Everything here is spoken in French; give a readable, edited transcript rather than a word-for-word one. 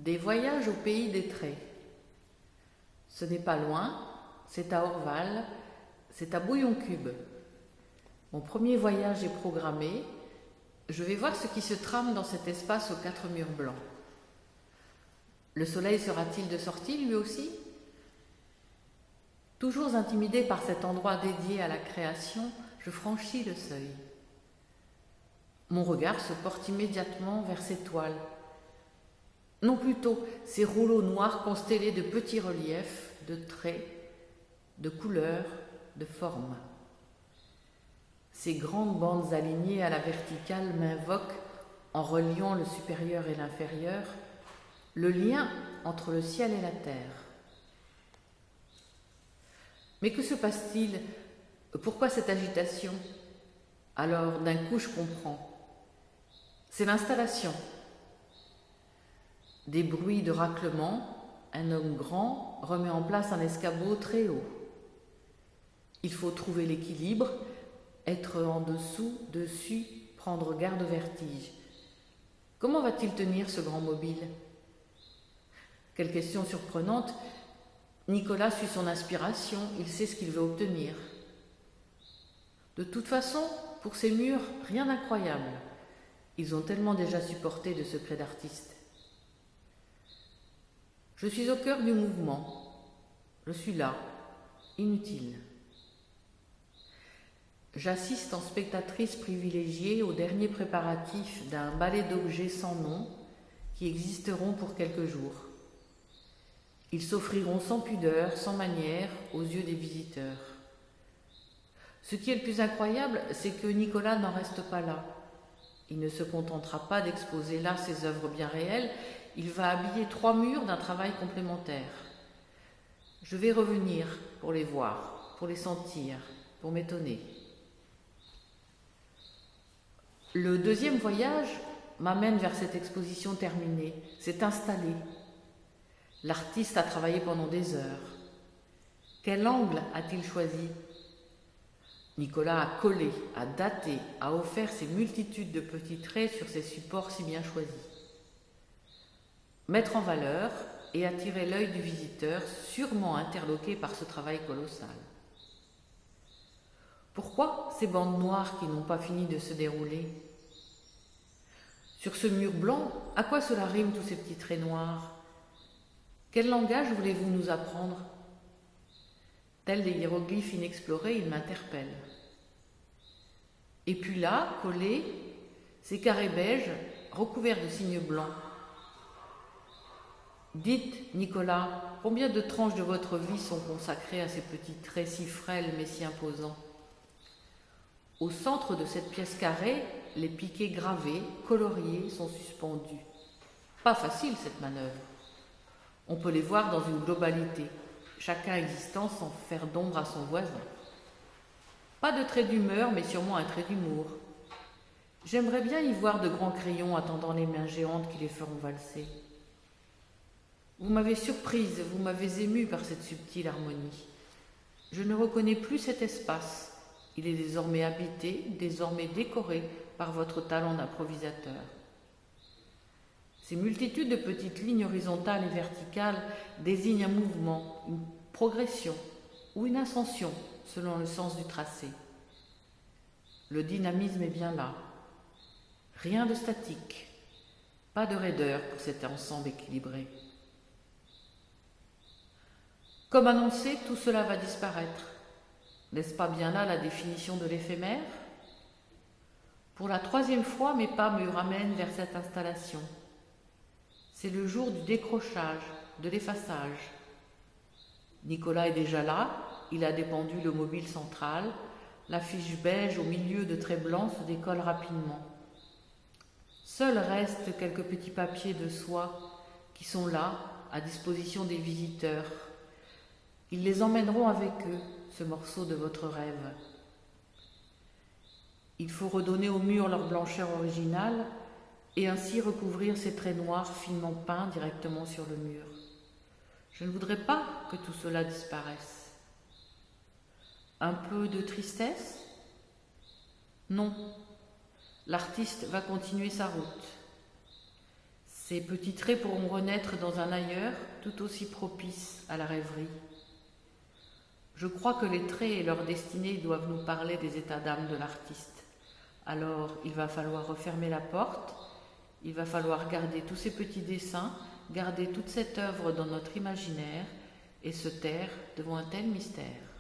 Des voyages au pays des traits. Ce n'est pas loin, c'est à Orval, c'est à Bouillon-Cube. Mon premier voyage est programmé. Je vais voir ce qui se trame dans cet espace aux 4 murs blancs. Le soleil sera-t-il de sortie lui aussi? Toujours intimidé par cet endroit dédié à la création, je franchis le seuil. Mon regard se porte immédiatement vers ces toiles. Non, plutôt ces rouleaux noirs constellés de petits reliefs, de traits, de couleurs, de formes. Ces grandes bandes alignées à la verticale m'invoquent, en reliant le supérieur et l'inférieur, le lien entre le ciel et la terre. Mais que se passe-t-il? Pourquoi cette agitation? Alors, d'un coup, je comprends. C'est l'installation. Des bruits de raclement, un homme grand remet en place un escabeau très haut. Il faut trouver l'équilibre, être en dessous, dessus, prendre garde au vertige. Comment va-t-il tenir ce grand mobile? Quelle question surprenante! Nicolas suit son inspiration, il sait ce qu'il veut obtenir. De toute façon, pour ces murs, rien d'incroyable. Ils ont tellement déjà supporté de secrets d'artistes. Je suis au cœur du mouvement. Je suis là, inutile. J'assiste en spectatrice privilégiée aux derniers préparatifs d'un ballet d'objets sans nom qui existeront pour quelques jours. Ils s'offriront sans pudeur, sans manière, aux yeux des visiteurs. Ce qui est le plus incroyable, c'est que Nicolas n'en reste pas là. Il ne se contentera pas d'exposer là ses œuvres bien réelles, il va habiller 3 murs d'un travail complémentaire. Je vais revenir pour les voir, pour les sentir, pour m'étonner. Le deuxième voyage m'amène vers cette exposition terminée, s'est installé. L'artiste a travaillé pendant des heures. Quel angle a-t-il choisi? Nicolas a collé, a daté, a offert ces multitudes de petits traits sur ces supports si bien choisis. Mettre en valeur et attirer l'œil du visiteur, sûrement interloqué par ce travail colossal. Pourquoi ces bandes noires qui n'ont pas fini de se dérouler? Sur ce mur blanc, à quoi cela rime tous ces petits traits noirs? Quel langage voulez-vous nous apprendre? Tels des hiéroglyphes inexplorés, ils m'interpellent. Et puis là, collés, ces carrés beiges recouverts de signes blancs. Dites, Nicolas, combien de tranches de votre vie sont consacrées à ces petits traits si frêles mais si imposants? Au centre de cette pièce carrée, les piquets gravés, coloriés, sont suspendus. Pas facile cette manœuvre. On peut les voir dans une globalité, chacun existant sans faire d'ombre à son voisin. Pas de trait d'humeur, mais sûrement un trait d'humour. J'aimerais bien y voir de grands crayons attendant les mains géantes qui les feront valser. Vous m'avez surprise, vous m'avez émue par cette subtile harmonie. Je ne reconnais plus cet espace. Il est désormais habité, désormais décoré par votre talent d'improvisateur. Ces multitudes de petites lignes horizontales et verticales désignent un mouvement, une progression ou une ascension selon le sens du tracé. Le dynamisme est bien là. Rien de statique, pas de raideur pour cet ensemble équilibré. Comme annoncé, tout cela va disparaître. N'est-ce pas bien là la définition de l'éphémère? Pour la 3e fois, mes pas me ramènent vers cette installation. C'est le jour du décrochage, de l'effaçage. Nicolas est déjà là, il a dépendu le mobile central, l'affiche beige au milieu de traits blancs se décolle rapidement. Seuls restent quelques petits papiers de soie qui sont là, à disposition des visiteurs. Ils les emmèneront avec eux, ce morceau de votre rêve. Il faut redonner aux murs leur blancheur originale et ainsi recouvrir ces traits noirs finement peints directement sur le mur. Je ne voudrais pas que tout cela disparaisse. Un peu de tristesse? Non. L'artiste va continuer sa route. Ces petits traits pourront renaître dans un ailleurs tout aussi propice à la rêverie. Je crois que les traits et leur destinée doivent nous parler des états d'âme de l'artiste. Alors il va falloir refermer la porte, il va falloir garder tous ces petits dessins, garder toute cette œuvre dans notre imaginaire et se taire devant un tel mystère.